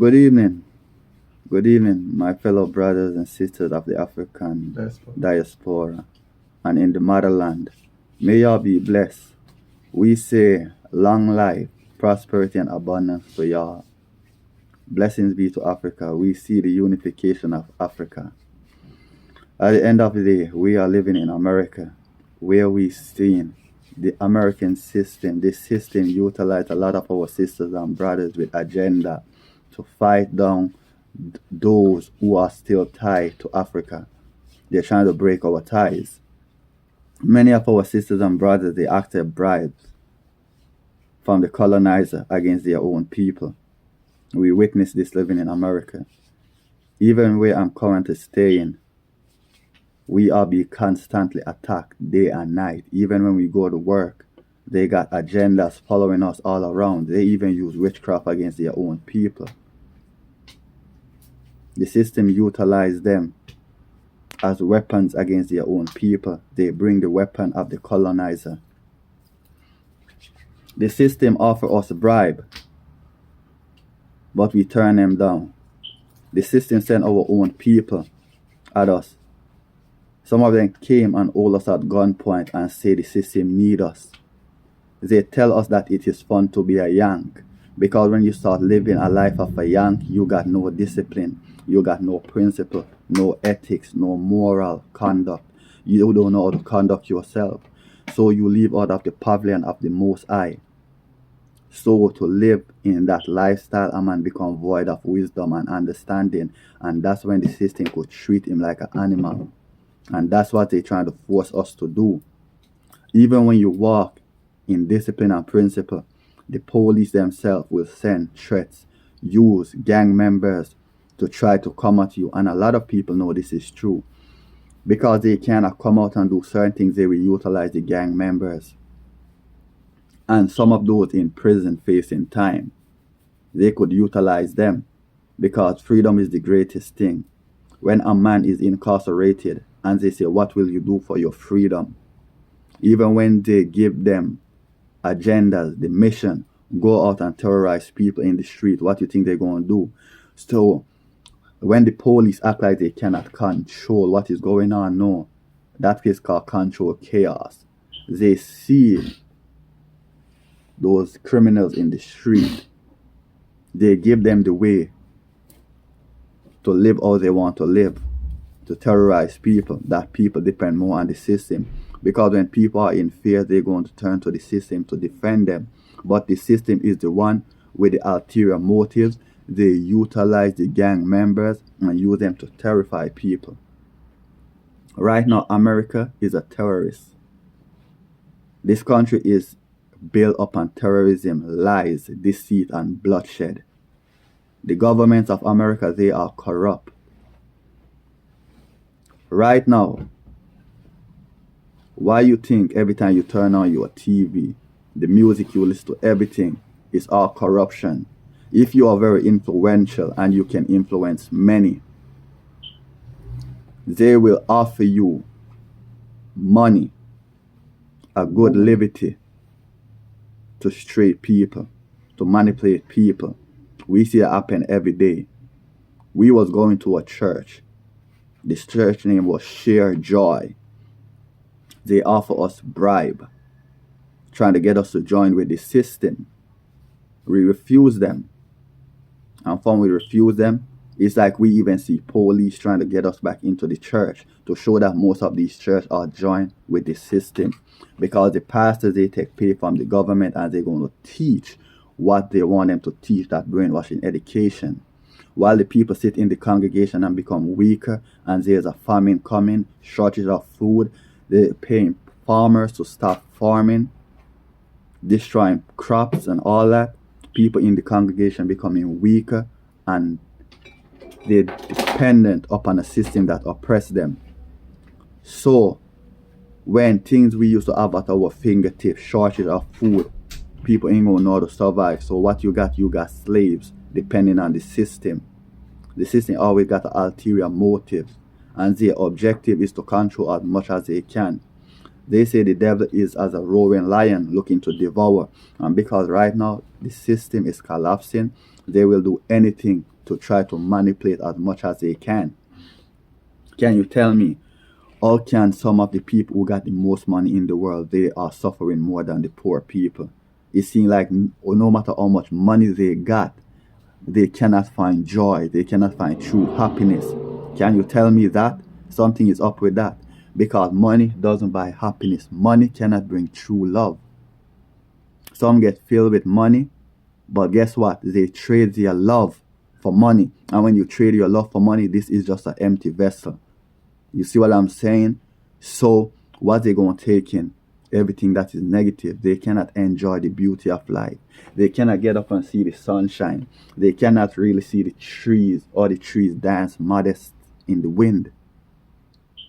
Good evening. Good evening, my fellow brothers and sisters of the African Diaspora. diaspora and in the motherland. May y'all be blessed. We say long life, prosperity, and abundance to y'all. Blessings be to Africa. We see the unification of Africa. At the end of the day, we are living in America, where we seen the American system. This system utilized a lot of our sisters and brothers with agenda to fight down those who are still tied to Africa. They're trying to break our ties. Many of our sisters and brothers, they accept bribes from the colonizer against their own people. We witness this living in America. Even where I'm currently staying, we are being constantly attacked day and night. Even when we go to work, they got agendas following us all around. They even use witchcraft against their own people. The system utilizes them as weapons against their own people. They bring the weapon of the colonizer. The system offers us a bribe, but we turn them down. The system sent our own people at us. Some of them came and hold us at gunpoint and say the system need us. They tell us that it is fun to be a Yank, because when you start living a life of a Yank, you got no discipline, you got no principle, no ethics, no moral conduct. You don't know how to conduct yourself. So you live out of the pavilion of the Most High. So to live in that lifestyle, a man become void of wisdom and understanding, and that's when the system could treat him like an animal. And that's what they're trying to force us to do. Even when you walk in discipline and principle, the police themselves will send threats, use gang members to try to come at you. And a lot of people know this is true. Because they cannot come out and do certain things, they will utilize the gang members. And some of those in prison facing time, they could utilize them, because freedom is the greatest thing. When a man is incarcerated and they say, what will you do for your freedom? Even when they give them agendas, the mission, go out and terrorize people in the street, what do you think they're going to do? So when the police act like they cannot control what is going on, no, that is called control chaos. They see those criminals in the street, they give them the way to live how they want to live, to terrorize people. That people depend more on the system, because when people are in fear, they're going to turn to the system to defend them. But the system is the one with the ulterior motives. They utilize the gang members and use them to terrify people. Right now, America is a terrorist. This country is built upon terrorism, lies, deceit, and bloodshed. The governments of America, they are corrupt. Right now, why you think every time you turn on your TV, the music you listen to, everything is all corruption? If you are very influential and you can influence many, they will offer you money, a good liberty to stray people, to manipulate people. We see it happen every day. We was going to a church. This church name was Share Joy. They offer us bribe, trying to get us to join with the system. We refuse them. And when we refuse them, it's like we even see police trying to get us back into the church, to show that most of these churches are joined with the system. Because the pastors, they take pay from the government and they're going to teach what they want them to teach, that brainwashing education. While the people sit in the congregation and become weaker, and there's a famine coming, shortage of food, they're paying farmers to stop farming, destroying crops and all that. People in the congregation becoming weaker, and they're dependent upon a system that oppresses them. So when things we used to have at our fingertips, shortage of food, people ain't gonna know how to survive. So what you got slaves depending on the system. The system always got an ulterior motive, and their objective is to control as much as they can. They say the devil is as a roaring lion looking to devour. And because right now the system is collapsing, They will do anything to try to manipulate as much as they can. Can you tell me, how can some of the people who got the most money in the world, they are suffering more than the poor people? It seems like no matter how much money they got, they cannot find joy. They cannot find true happiness. Can you tell me that? Something is up with that. Because money doesn't buy happiness. Money cannot bring true love. Some get filled with money, but guess what? They trade their love for money. And when you trade your love for money, this is just an empty vessel. You see what I'm saying? So what they going to take in? Everything that is negative. They cannot enjoy the beauty of life. They cannot get up and see the sunshine. They cannot really see the trees or the trees dance modest in the wind.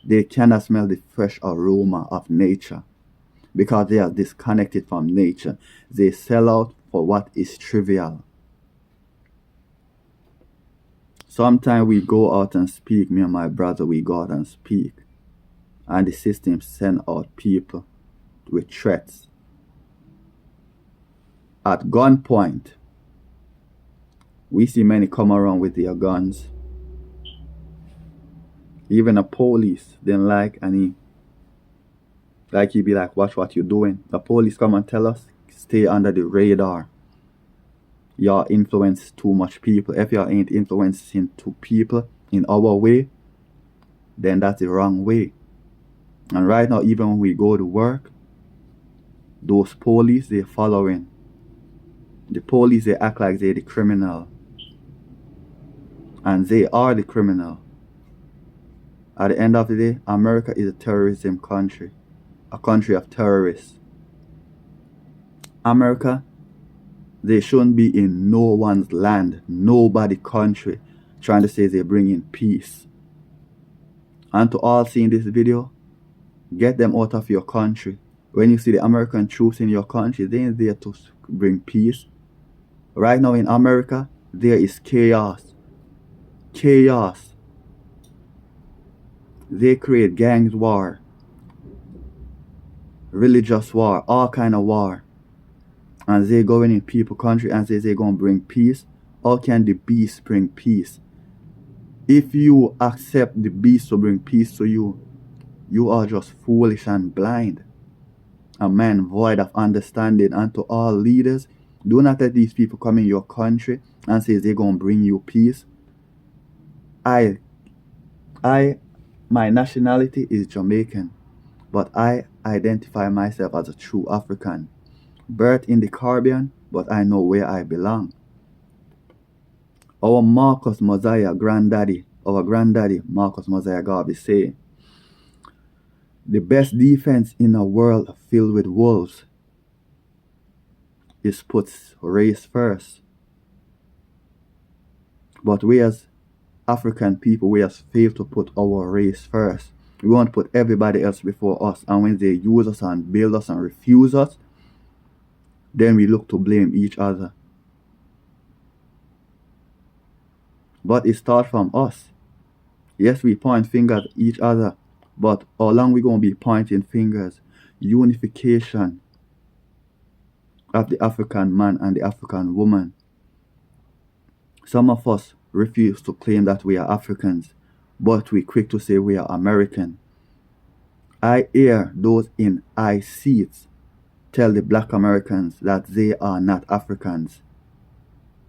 They cannot smell the fresh aroma of nature because they are disconnected from nature. They sell out for what is trivial. Sometimes we go out and speak, me and my brother, we go out and speak. And the system send out people with threats. At gunpoint, we see many come around with their guns. Even the police didn't like any. Like he be like, watch what you're doing. The police come and tell us, stay under the radar. Y'all influence too much people. If y'all ain't influencing two people in our way, then that's the wrong way. And right now, even when we go to work, those police, they're following. The police, they act like they're the criminal. And they are the criminal. At the end of the day, America is a terrorism country. A country of terrorists. America, they shouldn't be in no one's land, nobody country, trying to say they're bringing peace. And to all seeing this video, get them out of your country. When you see the American troops in your country, they ain't there to bring peace. Right now in America, there is chaos. Chaos. They create gangs war, religious war, all kind of war. And they going in people country and say they're going to bring peace. How can the beast bring peace? If you accept the beast to bring peace to you, you are just foolish and blind. A man void of understanding. And to all leaders, do not let these people come in your country and say they're going to bring you peace. My nationality is Jamaican, but I identify myself as a true African. Birth in the Caribbean, but I know where I belong. Our Marcus Mosiah granddaddy, Marcus Mosiah Garvey say, the best defense in a world filled with wolves is puts race first. But we as African people, we have failed to put our race first. We want to put everybody else before us. And when they use us and build us and refuse us, then we look to blame each other. But it starts from us. Yes, we point fingers at each other. But how long we going to be pointing fingers? Unification of the African man and the African woman. Some of us refuse to claim that we are Africans, but we're quick to say we are American. I hear those in high seats tell the black Americans that they are not Africans,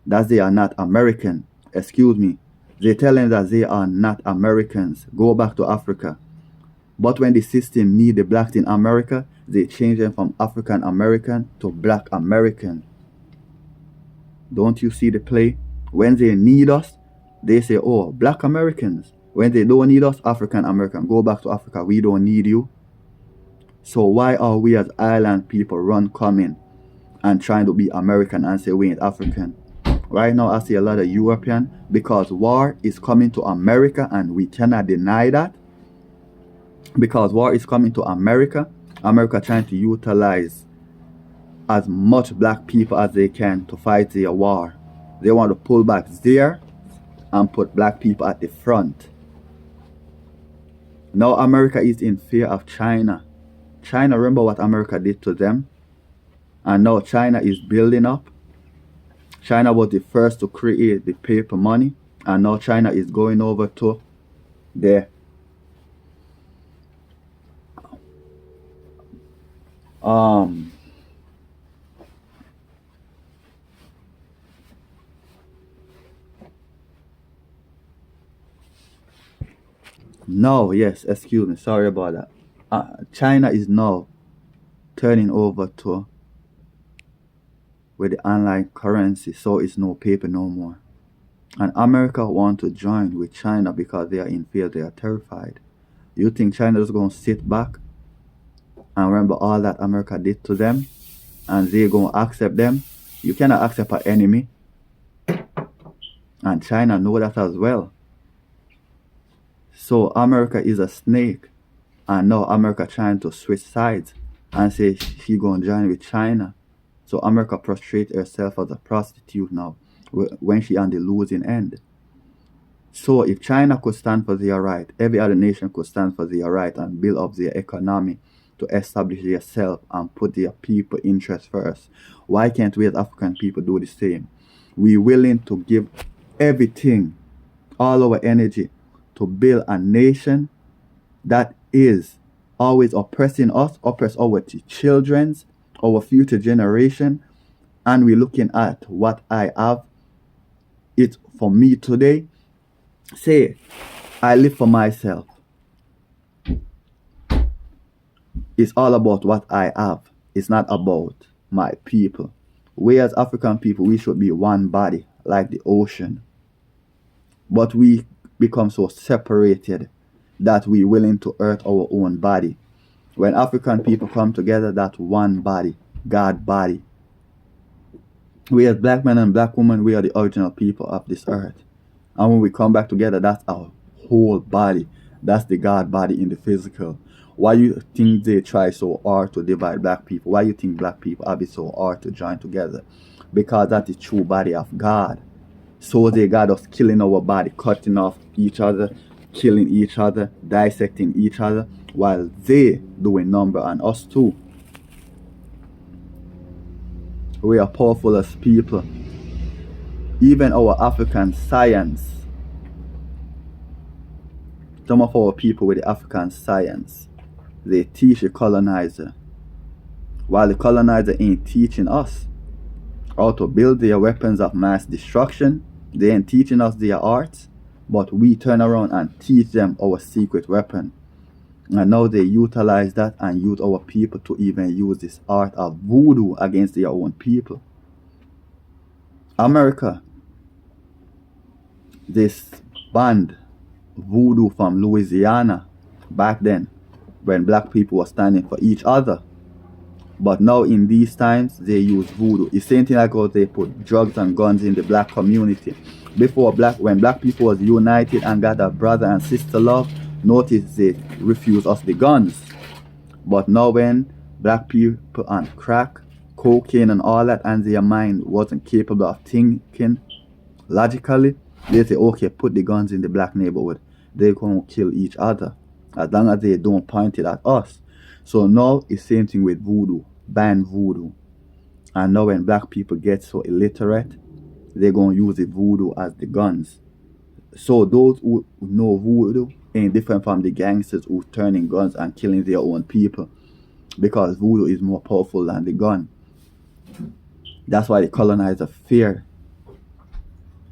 that they are not American. Excuse me. They tell them that they are not Americans. Go back to Africa. But when the system need the blacks in America, they change them from African American to black American. Don't you see the play? When they need us, they say, oh, black Americans. When they don't need us, African American. Go back to Africa. We don't need you. So why are we as island people coming and trying to be American and say we ain't African? Right now I see a lot of European, because war is coming to America and we cannot deny that. Because war is coming to America. America trying to utilize as much black people as they can to fight their war. They want to pull back there and put black people at the front. Now America is in fear of China. China, remember what America did to them? And now China is building up. China was the first to create the paper money, and now China is going over to the no, yes, excuse me, sorry about that. China is now turning over to with the online currency, so it's no paper no more. And America want to join with China because they are in fear, they are terrified. You think China is going to sit back and remember all that America did to them and they're going to accept them? You cannot accept an enemy. And China know that as well. So America is a snake, and now America trying to switch sides and say she going to join with China. So America prostrate herself as a prostitute now when she on the losing end. So if China could stand for their right, every other nation could stand for their right and build up their economy to establish themselves and put their people interest first. Why can't we as African people do the same? We willing to give everything, all our energy, to build a nation that is always oppressing us, oppress our children, our future generation, and we're looking at what I have. It's for me today. Say, I live for myself. It's all about what I have. It's not about my people. We as African people, we should be one body, like the ocean. But we become so separated that we're willing to hurt our own body. When African people come together, that's one body, God body. We as black men and black women, we are the original people of this earth. And when we come back together, that's our whole body. That's the God body in the physical. Why you think they try so hard to divide black people? Why you think black people have it so hard to join together? Because that's the true body of God. So they got us killing our body, cutting off each other, killing each other, dissecting each other, while they doing number on us too. We are powerful as people. Even our African science, some of our people with the African science, they teach the colonizer, while the colonizer ain't teaching us how to build their weapons of mass destruction. They ain't teaching us their arts, but we turn around and teach them our secret weapon. And now they utilize that and use our people to even use this art of voodoo against their own people. America, this band voodoo from Louisiana back then when black people were standing for each other. But now in these times, they use voodoo. It's the same thing like how they put drugs and guns in the black community. Before when black people was united and got a brother and sister love, notice they refuse us the guns. But now when black people on crack, cocaine and all that, and their mind wasn't capable of thinking logically, they say, okay, put the guns in the black neighborhood. They're going to kill each other as long as they don't point it at us. So now it's same thing with voodoo, ban voodoo. And now when black people get so illiterate, they're going to use the voodoo as the guns. So those who know voodoo ain't different from the gangsters who turning guns and killing their own people, because voodoo is more powerful than the gun. That's why the colonizer fear.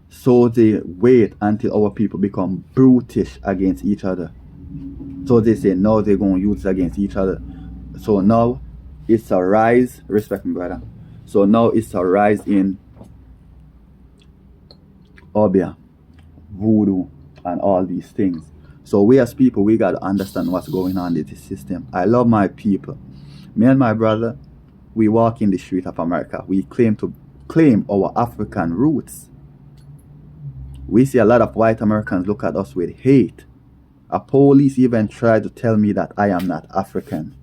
So they wait until our people become brutish against each other. So they say now they're going to use it against each other. So now it's a rise, respect me brother. So now it's a rise in Obia, voodoo, and all these things. So we as people, we got to understand what's going on in this system. I love my people. Me and my brother, we walk in the street of America. We claim our African roots. We see a lot of white Americans look at us with hate. A police even tried to tell me that I am not African.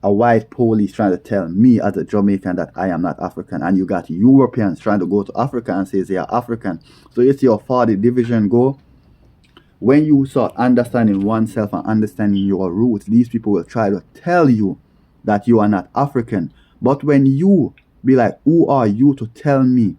A white police trying to tell me as a Jamaican that I am not African. And you got Europeans trying to go to Africa and say they are African. So you see how far the division go. When you start understanding oneself and understanding your roots, these people will try to tell you that you are not African. But when you be like, who are you to tell me